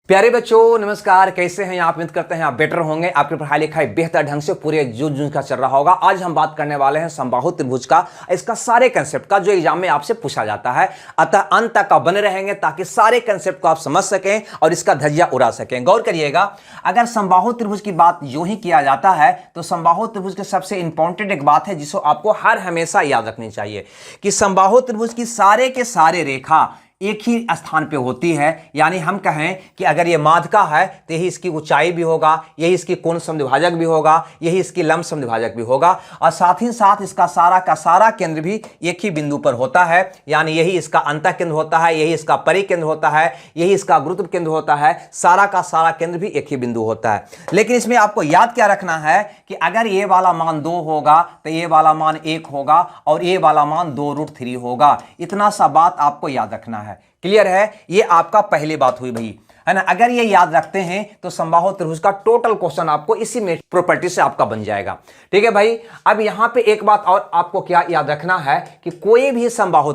प्यारे बच्चों नमस्कार, कैसे हैं आप? उम्मीद करते हैं आप बेटर होंगे। आपकी पढ़ाई लिखाई बेहतर ढंग से पूरे जून का चल रहा होगा। आज हम बात करने वाले हैं समबाहु त्रिभुज का, इसका सारे कंसेप्ट का जो एग्जाम में आपसे पूछा जाता है। अतः अंत तक आप बने रहेंगे ताकि सारे कंसेप्ट को आप समझ सकें और इसका धज्जियां उड़ा सकें। गौर करिएगा, अगर समबाहु त्रिभुज की बात यूं ही किया जाता है तो समबाहु त्रिभुज के सबसे इंपॉर्टेंट एक बात है जिसको आपको हर हमेशा याद रखनी चाहिए कि समबाहु त्रिभुज की सारे के सारे रेखा एक ही स्थान पे होती है। यानी हम कहें कि अगर ये माध्यिका है तो यही इसकी ऊंचाई भी होगा, यही इसकी कोण समद्विभाजक भी होगा, यही इसकी लंब समद्विभाजक भी होगा और साथ ही साथ इसका सारा का सारा केंद्र भी एक ही बिंदु पर होता है। यानी यही इसका अंतः केंद्र होता है, यही इसका परिकेंद्र होता है, यही इसका गुरुत्व केंद्र होता है। सारा का सारा केंद्र भी एक ही बिंदु होता है। लेकिन इसमें आपको याद क्या रखना है कि अगर ये वाला मान 2 होगा तो ये वाला मान 1 होगा और ये वाला मान 2√3 होगा। इतना सा बात आपको याद रखना है। क्लियर है? ये आपका पहली बात हुई भाई, है ना। अगर ये याद रखते हैं तो समबाहु त्रिभुज का टोटल क्वेश्चन आपको इसी में प्रॉपर्टी से आपका बन जाएगा। ठीक है भाई। अब यहां पे एक बात और आपको क्या याद रखना है कि कोई भी समबाहु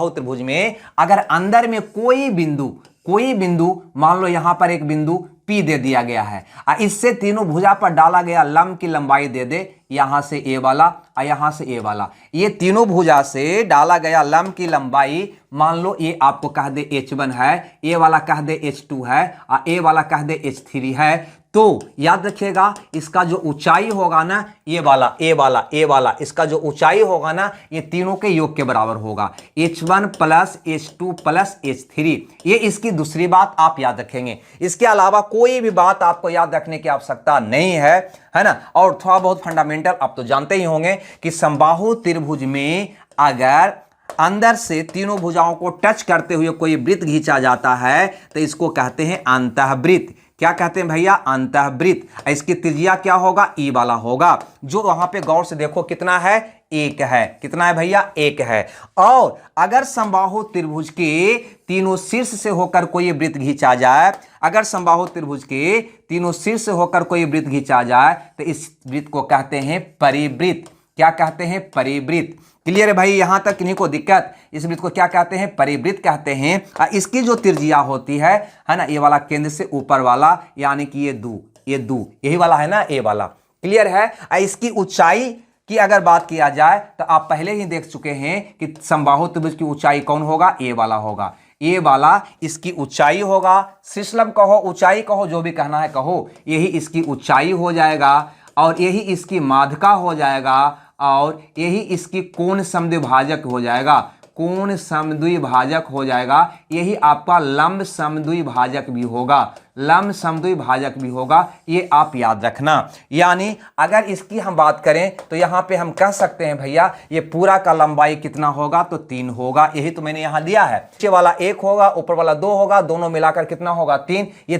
त्रिभुज में अगर अंदर में कोई बिंदु मान लो यहां पर एक बिंदु P दे दिया गया है और इससे तीनों भुजा पर डाला गया लंब की लंबाई दे दे, यहां से ए वाला और यहां से ए वाला, ये तीनों भुजा से डाला गया लंब की लंबाई मान लो ये आपको कह दे H1 है, ए वाला कह दे H2 है और ए वाला कह दे H3 है। तो याद रखिएगा इसका जो ऊंचाई होगा ना, ये वाला ए वाला इसका जो ऊंचाई होगा ना, ये तीनों के योग के बराबर होगा, H1 plus H2 plus H3। ये इसकी दूसरी बात आप याद रखेंगे। इसके अलावा कोई भी बात आपको याद रखने की आवश्यकता नहीं है ना। और थोड़ा बहुत फंडामेंटल आप तो जानते ही होंगे कि समबाहु त्रिभुज में अगर अंदर से तीनों भुजाओं को टच करते हुए कोई वृत्त खींचा जाता है तो इसको कहते हैं अंतःवृत्त। क्या कहते हैं भैया? अंतःवृत्त। इसकी त्रिज्या क्या होगा? ई वाला होगा। जो वहां पे गौर से देखो कितना है? 1 है। कितना है भैया? 1 है। और अगर समबाहु त्रिभुज के तीनों शीर्ष से होकर कोई वृत्त खींचा जाए, अगर समबाहु त्रिभुज के तीनों शीर्ष से होकर कोई वृत्त खींचा जाए तो इस वृत्त को कहते हैं परिवृत्त। क्या कहते हैं? परिवृत्त। क्लियर है भाई? यहां तक किन्हीं को दिक्कत? इस वृत्त को क्या कहते हैं? परिवृत्त कहते हैं। इसकी जो त्रिज्या होती है ना, ये वाला केंद्र से ऊपर वाला, यानी कि ये दू यही वाला है ना, ए वाला। क्लियर है? इसकी ऊंचाई की अगर बात किया जाए तो आप पहले ही देख चुके हैं कि समबाहु त्रिभुज की ऊंचाई कौन होगा? ए वाला होगा। ये वाला इसकी ऊंचाई होगा, शीर्षलंब कहो, ऊंचाई कहो, जो भी कहना है कहो, यही इसकी ऊंचाई हो जाएगा और यही इसकी माध्यिका हो जाएगा और यही इसकी कोण समद्विभाजक हो जाएगा। कोण समद्विभाजक हो जाएगा। यही आपका लंब समद्विभाजक भी होगा, लंब समद्विभाजक भी होगा। ये आप याद रखना। यानी अगर इसकी हम बात करें तो यहां पे हम कह सकते हैं भैया ये पूरा का लंबाई कितना होगा? तो 3 होगा। यही तो मैंने यहां दिया है। नीचे वाला 1 होगा, ऊपर वाला 2 होगा, दोनों मिलाकर कितना होगा? 3। ये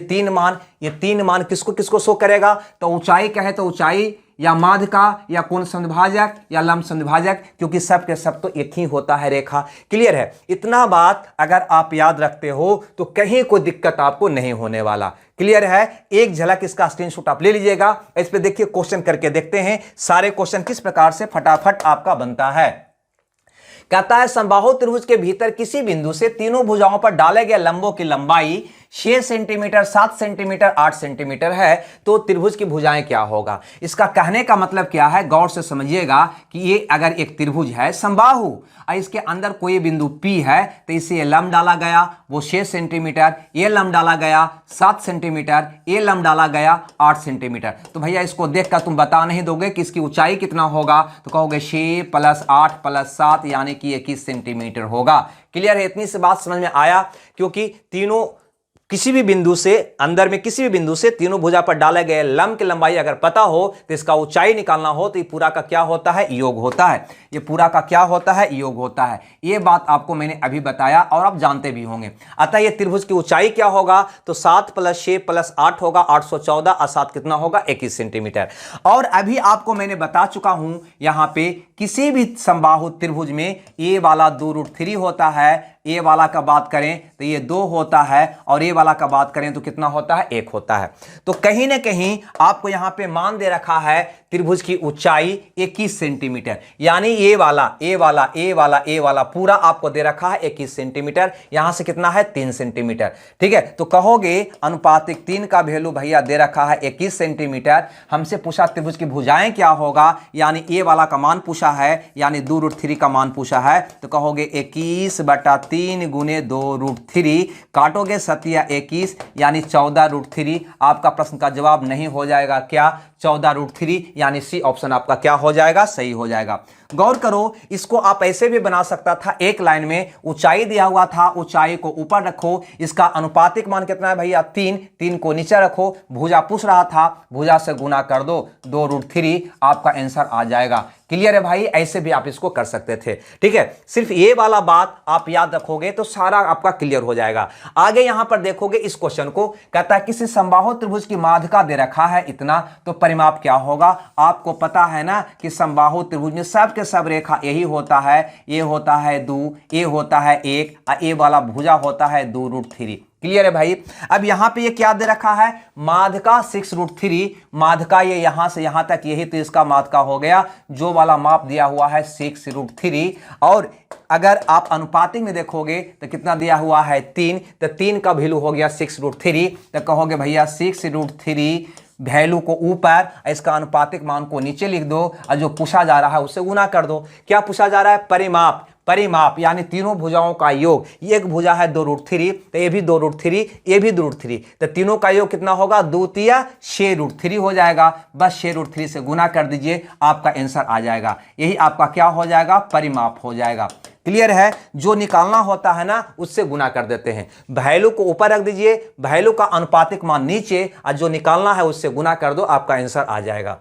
तीन मान किसको किसको शो करेगा? तो ऊंचाई कहे तो ऊंचाई, या माध्यिका, या कोण समद्विभाजक, या लंब समद्विभाजक, क्योंकि सब के सब तो एक ही होता है रेखा। क्लियर है? इतना बात अगर आप याद रखते हो तो कहीं कोई दिक्कत आपको नहीं होने वाला। क्लियर है? एक झलक इसका स्क्रीनशॉट आप ले लीजिएगा। इस पे देखिए, क्वेश्चन करके देखते हैं सारे क्वेश्चन किस प्रकार से फटाफट आपका बनता है। कहता है समबाहु त्रिभुज के भीतर किसी बिंदु से तीनों भुजाओं पर डाले गए लंबों की लंबाई 6 सेंटीमीटर, 7 सेंटीमीटर, 8 सेंटीमीटर है तो त्रिभुज की भुजाएं क्या होगा? इसका कहने का मतलब क्या है? गौर से समझिएगा कि ये अगर एक त्रिभुज है समबाहु और इसके अंदर कोई बिंदु P है तो इसे लंब डाला गया वो 6 सेंटीमीटर, ये लंब डाला गया 7 सेंटीमीटर, ये लंब डाला गया 8 सेंटीमीटर। तो भैया इसको देखकर तुम बता नहीं दोगे कि इसकी ऊंचाई कितना होगा? तो कहोगे 6 प्लस 8 प्लस 7 यानी कि 21 सेंटीमीटर होगा। क्लियर है? इतनी सी बात समझ में आया? क्योंकि तीनों किसी भी बिंदु से अंदर में किसी भी बिंदु से तीनों भुजा पर डाले गए लंब की लंबाई अगर पता हो तो इसका ऊंचाई निकालना हो तो ये पूरा का क्या होता है? योग होता है। ये पूरा का क्या होता है? योग होता है। ये बात आपको मैंने अभी बताया और आप जानते भी होंगे। अतः ये त्रिभुज की ऊंचाई क्या होगा? तो 7 प्लस 6 प्लस 8 होगा 814 और 7 कितना होगा? 21 सेंटीमीटर। और अभी आपको मैंने बता चुका हूं यहां पे किसी भी समबाहु त्रिभुज में ये वाला 2√3 होता है, ए वाला का बात करें तो ये 2 होता है, और ए वाला का बात करें तो कितना होता है, 1 होता है। तो कहीं ना कहीं आपको यहां पे मान दे रखा है त्रिभुज की ऊंचाई 21 सेंटीमीटर, यानी ए वाला पूरा आपको दे रखा है 21 सेंटीमीटर, यहां से कितना है 3 सेंटीमीटर। ठीक है, तो कहोगे अनुपातिक 3 का वैल्यू भैया दे रखा है 21 सेंटीमीटर। हमसे पूछा त्रिभुज की भुजाएं क्या होगा, यानी ए वाला का मान पूछा है, यानी 2√3 का मान पूछा है, तो कहोगे 21/3 गुने 2√3, काटोगे 7×21 यानी 14√3। आपका प्रश्न का जवाब नहीं हो जाएगा क्या, 14√3, यानी सी ऑप्शन आपका क्या हो जाएगा, सही हो जाएगा। गौर करो, इसको आप ऐसे भी बना सकता था, एक लाइन में ऊंचाई दिया हुआ था, ऊंचाई को ऊपर रखो, इसका अनुपातिक मान कितना है भैया 3 को नीचे रखो, भुजा पूछ रहा था, भुजा से गुना कर दो 2√3, आपका आंसर आ जाएगा। क्लियर है भाई, ऐसे भी आप इसको कर सकते थे। ठीक है, सिर्फ ये वाला बात आप याद रखोगे तो सारा आपका क्लियर हो जाएगा। आगे यहां पर देखोगे इस क्वेश्चन को, कहता है किसी समबाहु त्रिभुज की माध्यिका दे रखा है इतना, तो परिमाप क्या होगा। आपको पता है ना कि समबाहु त्रिभुज में सब के सब रेखा यही होता है, ये होता है 2, ये होता है 1, ये वाला भुजा होता है 2√3। क्लियर है भाई। अब यहां पे ये क्या दे रखा है, माध्यिका 6√3, माध्यिका ये यहां से यहां तक, यही तो इसका माध्यिका हो गया, जो वाला माप दिया हुआ है 6√3। और अगर आप अनुपातिक में देखोगे तो कितना दिया हुआ है 3, तो 3 का वैल्यू हो गया 6√3, तो कहोगे भैया 6√3 वैल्यू को ऊपर, इसका अनुपातिक मान को नीचे लिख दो, और जो पूछा जा रहा है उससे गुना कर दो। क्या पूछा जा रहा है, परिमाप यानी तीनों भुजाओं का योग। ये एक भुजा है 2√3, तो ये भी 2√3, ये भी 2√3, तो तीनों का योग कितना होगा, 2×3 हो जाएगा। बस 6√3 से गुना कर दीजिए, आपका आंसर आ जाएगा। यही आपका क्या हो जाएगा, परिमाप हो जाएगा। क्लियर है, जो निकालना होता है ना उससे गुना कर देते हैं, वैल्यू को ऊपर रख दीजिए, वैल्यू का अनुपातिक मान नीचे, और जो निकालना है उससे गुना कर दो, आपका आंसर आ जाएगा।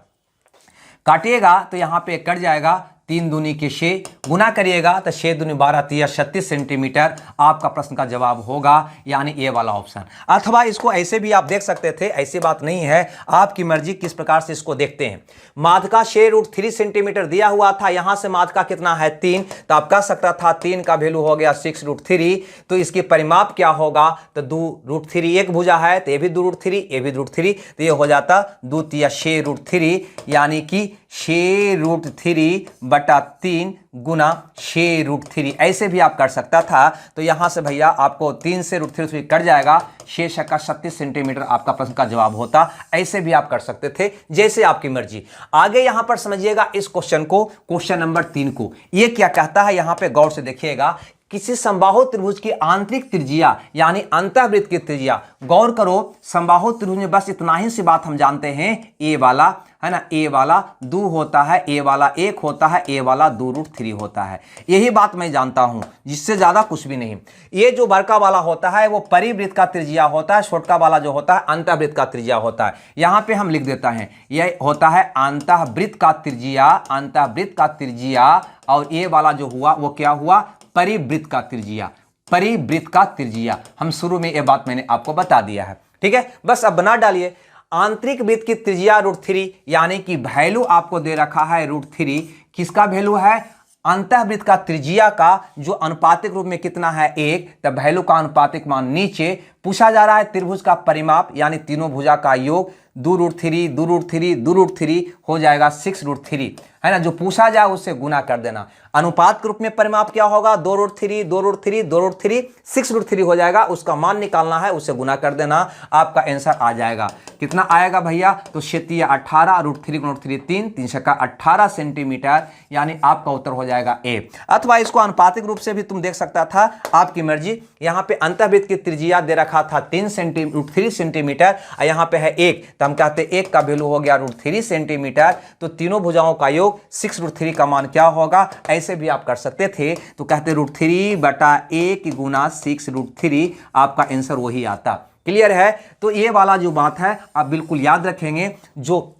काटिएगा तो यहां पे कट जाएगा, 3 दूनी के 6, गुना करिएगा तो 6 दूनी 12, 36 सेंटीमीटर आपका प्रश्न का जवाब होगा, यानी ए वाला ऑप्शन। अथवा इसको ऐसे भी आप देख सकते थे, ऐसी बात नहीं है, आपकी मर्जी किस प्रकार से इसको देखते हैं। माध्यिका 6√3 सेंटीमीटर दिया हुआ था, यहां से माध्यिका कितना है 3, तो आप कह सकता था 3 का वैल्यू हो गया 6√3, तो इसकी परिमाप क्या होगा, तो 2√3, एक भुजा है तो ये भी 2√3, ये भी 2√3, तो ये हो जाता 2×6√3, यानी कि 6√3/3 गुना 6√3, ऐसे भी आप कर सकता था। तो यहां से भैया आपको 3 से √3 कट जाएगा, 6×36 सेंटीमीटर आपका प्रश्न का जवाब होता। ऐसे भी आप कर सकते थे, जैसे आपकी मर्जी। आगे यहां पर समझिएगा इस क्वेश्चन को, क्वेश्चन नंबर 3 को। ये क्या कहता है, यहां पे गौर से देखिएगा, किसी समबाहु त्रिभुज की आंतरिक त्रिज्या यानी अंतःवृत्त की त्रिज्या। गौर करो, समबाहु त्रिभुज में बस इतना ही सी बात हम जानते हैं, ए वाला है ना, ए वाला 2 होता है, ए वाला 1 होता है, ए वाला 2√3 होता है, यही बात मैं जानता हूं, जिससे ज्यादा कुछ भी नहीं। ये जो बड़का वाला होता है वो परिवृत्त का त्रिज्या होता है, छोटका वाला जो होता है अंतःवृत्त का त्रिज्या होता है। यहां पे हम लिख देता है, यह होता है अंतःवृत्त का त्रिज्या, अंतःवृत्त का त्रिज्या, और ये वाला जो हुआ वो क्या हुआ, परिवृत्त का त्रिज्या, परिवृत्त का त्रिज्या। हम शुरू में ये बात मैंने आपको बता दिया है। ठीक है, बस अब बना डालिए, आंतरिक वृत्त की त्रिज्या √3, यानी कि वैल्यू आपको दे रखा है √3, किसका वैल्यू है, अंतःवृत्त का त्रिज्या का, जो अनुपातिक रूप में कितना है 1, तब वैल्यू का अनुपातिक मान नीचे। पूछा जा रहा है त्रिभुज का परिमाप, यानी तीनों भुजा का योग, 2√3, 2√3, 2√3 हो जाएगा 6√3, है ना, जो पूछा जाए उससे गुना कर देना। अनुपात के रूप में परिमाप क्या होगा, 2√3, 2√3, 2√3, 6√3 हो जाएगा, उसका मान निकालना है, उससे गुना कर देना, आपका आंसर आ जाएगा। कितना आएगा भैया, तो 18, √3 √3 3, 3×18 सेंटीमीटर, यानी आपका उत्तर हो जाएगा ए। अथवा इसको अनुपातिक रूप से भी तुम देख सकता था, आपकी मर्जी। यहाँ पे अंतःवृत्त की त्रिज्या दे रखा था 3 सेंटीमीटर, और यहाँ पे है 1, तो हम कहते 1 का वैल्यू हो गया √3 सेंटीमीटर, तो तीनों भुजाओं का योग 6√3 का मान क्या होगा, ऐसे भी आप कर सकते थे। तो कहते √3/1 गुना 6√3, आपका आंसर वही आता। क्लियर है, तो ये वाला जो बात है आप बिल्कुल याद रखेंगे, जो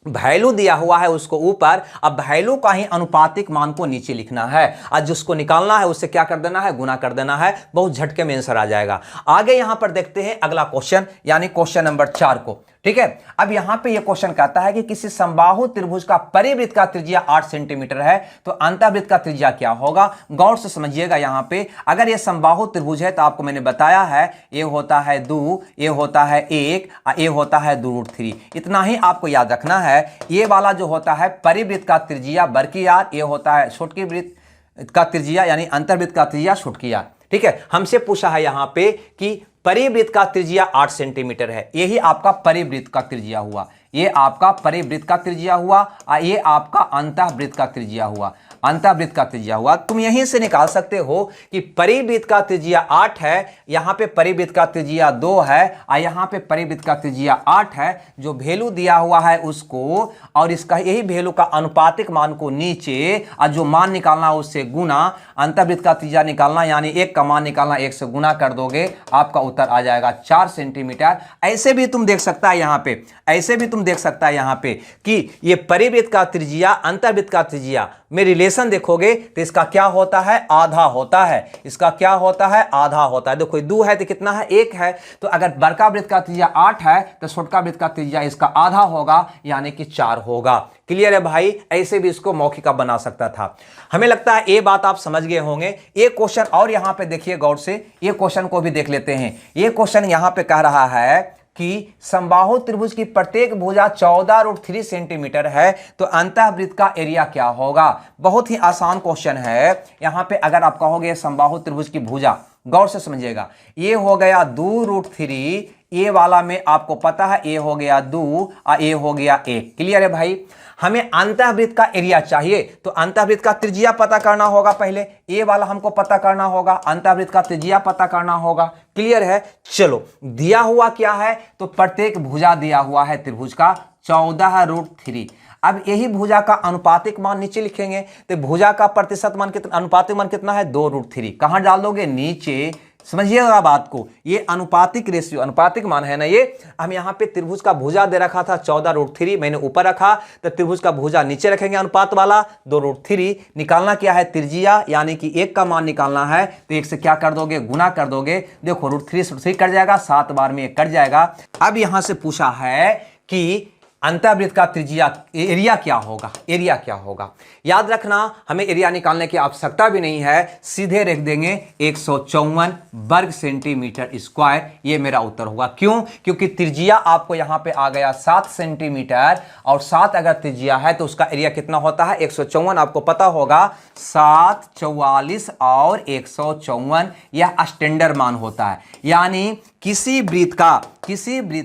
वैल्यू दिया हुआ है उसको ऊपर, अब वैल्यू का ही अनुपातिक मान को नीचे लिखना है, और जिसको निकालना है उससे क्या कर देना है, गुना कर देना है, बहुत झटके में आंसर आ जाएगा। आगे यहां पर देखते हैं अगला क्वेश्चन, यानी क्वेश्चन नंबर 4 को। ठीक है। अब यहां पे ये क्वेश्चन कहता है कि किसी समबाहु त्रिभुज का परिवृत्त का त्रिज्या 8 सेंटीमीटर है तो अंतःवृत्त का त्रिज्या क्या होगा। गौर से समझिएगा, यहां पे अगर ये समबाहु त्रिभुज है तो आपको मैंने बताया है ये होता है 2, ये होता है 1, ये होता है 2√3। इतना ही आपको याद रखना है। ये वाला जो होता है परिवृत्त का त्रिज्या बड़की आर, ये होता है छोटकी वृत्त का त्रिज्या यानी अंतर्वृत्त का त्रिज्या छोटकी आर। ठीक है, हमसे पूछा है यहां पे कि परिवृत्त का त्रिज्या 8 सेंटीमीटर है, यही आपका परिवृत्त का त्रिज्या हुआ, ये आपका परिवृत्त का त्रिज्या हुआ और ये आपका अंतःवृत्त का त्रिज्या हुआ, अंतःवृत्त का त्रिज्या हुआ। तुम यहीं से निकाल सकते हो कि परिवृत्त का त्रिज्या 8 है, यहां पे परिवृत्त का त्रिज्या 2 है और यहां पे परिवृत्त का त्रिज्या 8 है। जो वैल्यू दिया हुआ है उसको और इसका यही वैल्यू का अनुपातिक मान को नीचे और जो मान निकालना उससे गुना, अंतःवृत्त का त्रिज्या निकालना यानी 1 का मान निकालना 1 से गुना कर दोगे, आपका उत्तर आ जाएगा 4 सेंटीमीटर। ऐसे भी तुम देख सकता है यहां पे, ऐसे भी तुम देख सकता है यहां पे कि ये परिवृत्त का त्रिज्या अंतःवृत्त का त्रिज्या में रिलेशन देखोगे तो इसका क्या होता है, आधा होता है। इसका क्या होता है, आधा होता है। देखो 2 है तो कितना है, 1 है। तो अगर बड़का वृत्त का त्रिज्या 8 है तो छोटका वृत्त का त्रिज्या इसका आधा होगा यानी कि 4 होगा। क्लियर है भाई, ऐसे भी इसको मौखिक बना सकता था। हमें लगता है ये बात आप समझ गए होंगे। एक क्वेश्चन और यहां पे देखिए गौर से, ये क्वेश्चन को भी देख लेते हैं। ये क्वेश्चन यहां पे कह रहा है कि समबाहु त्रिभुज की प्रत्येक भुजा 14√3 सेंटीमीटर है तो अंतःवृत्त का एरिया क्या होगा। बहुत ही आसान क्वेश्चन है। यहां पे अगर आप कहोगे समबाहु त्रिभुज की भुजा, गौर से समझिएगा, ये हो गया 2√3, ये वाला में आपको पता है ये हो गया 2 और ये हो गया 1। क्लियर है भाई। हमें अंतःवृत्त का एरिया चाहिए तो अंतःवृत्त का त्रिज्या पता करना होगा, पहले ये वाला हमको पता करना होगा, अंतःवृत्त का त्रिज्या पता करना होगा। क्लियर है। चलो दिया हुआ क्या है, तो प्रत्येक भुजा दिया हुआ है त्रिभुज का 14√3। अब यही भुजा का अनुपातिक मान नीचे लिखेंगे तो भुजा का प्रतिशत मान कितना, अनुपातिक मान कितना है 2√3। कहां डाल दोगे, नीचे। समझिएगा बात को, ये अनुपातिक रेशियो, अनुपातिक मान है ना ये। हम यहां पे त्रिभुज का भुजा दे रखा था 14√3, मैंने ऊपर रखा तो त्रिभुज का भुजा नीचे रखेंगे अनुपात वाला 2√3। निकालना क्या है, त्रिज्या यानी कि 1 का मान निकालना है तो 1 से क्या कर दोगे, गुना कर दोगे। देखो √3 कट जाएगा, 7 बार में 1 कट जाएगा। अब यहां से पूछा है कि अंतःवृत्त का त्रिज्या एरिया क्या होगा, एरिया क्या होगा। याद रखना हमें एरिया निकालने की आवश्यकता भी नहीं है, सीधे रख देंगे 154 वर्ग सेंटीमीटर स्क्वायर, ये मेरा उत्तर होगा। क्यों, क्योंकि त्रिज्या आपको यहां पे आ गया 7 सेंटीमीटर और 7 अगर त्रिज्या है तो उसका एरिया कितना होता है 154, आपको पता होगा 7, 44 और 154 यह स्टैंडर्ड मान होता है। यानी किसी वृत्त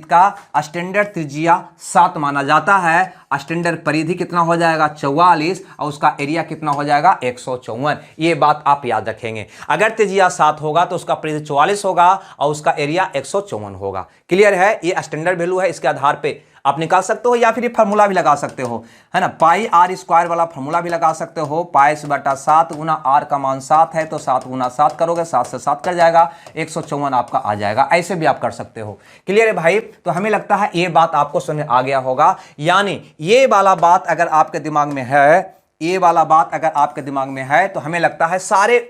का स्टैंडर्ड त्रिज्या 7 माना जाता है, स्टैंडर्ड परिधि कितना हो जाएगा 44 और उसका एरिया कितना हो जाएगा 154। ये बात आप याद रखेंगे। अगर त्रिज्या 7 होगा तो उसका परिधि 44 होगा और उसका एरिया 154 होगा। क्लियर है। ये स्टैंडर्ड वैल्यू है, इसके आधार पे आप निकाल सकते हो या फिर फार्मूला भी लगा सकते हो, है ना। पाई आर स्क्वायर वाला फार्मूला भी लगा सकते हो। पाई बटा 7 गुना आर का मान 7 है तो 7 गुना 7 करोगे, 7 से 7 कर जाएगा, 154 आपका आ जाएगा। ऐसे भी आप कर सकते हो। क्लियर है भाई। तो हमें लगता है ये बात आपको समझ आ गया होगा। यानी ये वाला बात अगर आपके दिमाग में है, ये वाला बात अगर आपके दिमाग में है तो हमें लगता है सारे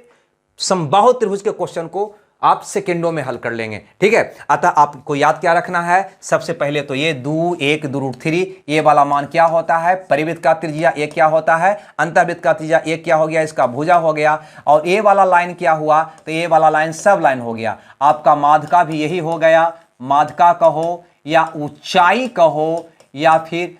समबाहु त्रिभुज के क्वेश्चन को आप सेकेंडों में हल कर लेंगे। ठीक है। अतः आपको याद क्या रखना है, सबसे पहले तो ये 2, 1, 2√3, ये वाला मान क्या होता है, परिवृत्त का त्रिज्या ये क्या होता है, अंतःवृत्त का त्रिज्या ये क्या हो गया, इसका भुजा हो गया। और ये वाला लाइन क्या हुआ, तो ये वाला लाइन सब लाइन हो गया। आपका माध्यिका भी यही हो गया, माध्यिका कहो या ऊंचाई कहो या फिर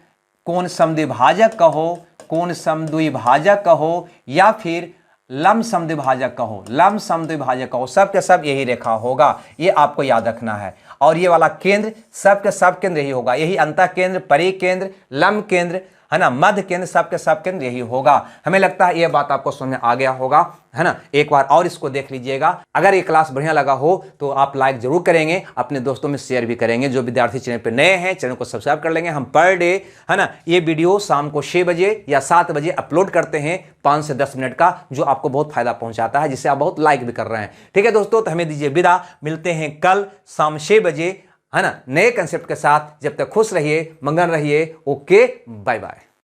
कोण समद्विभाजक कहो, कोण समद्विभाजक कहो या फिर लंब समद्विभाजक कहो, लंब समद्विभाजक कहो, सब के सब यही रेखा होगा। ये आपको याद रखना है। और ये वाला केंद्र सब के सब केंद्र यही होगा, यही अंतः केंद्र, परिकेंद्र, लंब केंद्र, है ना, मध्य केंद्र, सब के सब केंद्र यही होगा। हमें लगता है ये बात आपको समझ में आ गया होगा, है ना। एक बार और इसको देख लीजिएगा। अगर ये क्लास बढ़िया लगा हो तो आप लाइक जरूर करेंगे, अपने दोस्तों में शेयर भी करेंगे। जो विद्यार्थी चैनल पे नए हैं चैनल को सब्सक्राइब कर लेंगे। हम पर डे, है ना, ये वीडियो शाम को 6 बजे या 7 बजे अपलोड करते हैं 5 से 10 मिनट का, जो आपको बहुत फायदा पहुंचाता है, जिससे आप बहुत लाइक भी कर रहे हैं। ठीक है दोस्तों, तो हमें दीजिए विदा। मिलते हैं कल शाम 6 बजे, है ना, नए कंसेप्ट के साथ। जब तक खुश रहिए, मगन रहिए। Okay, bye bye.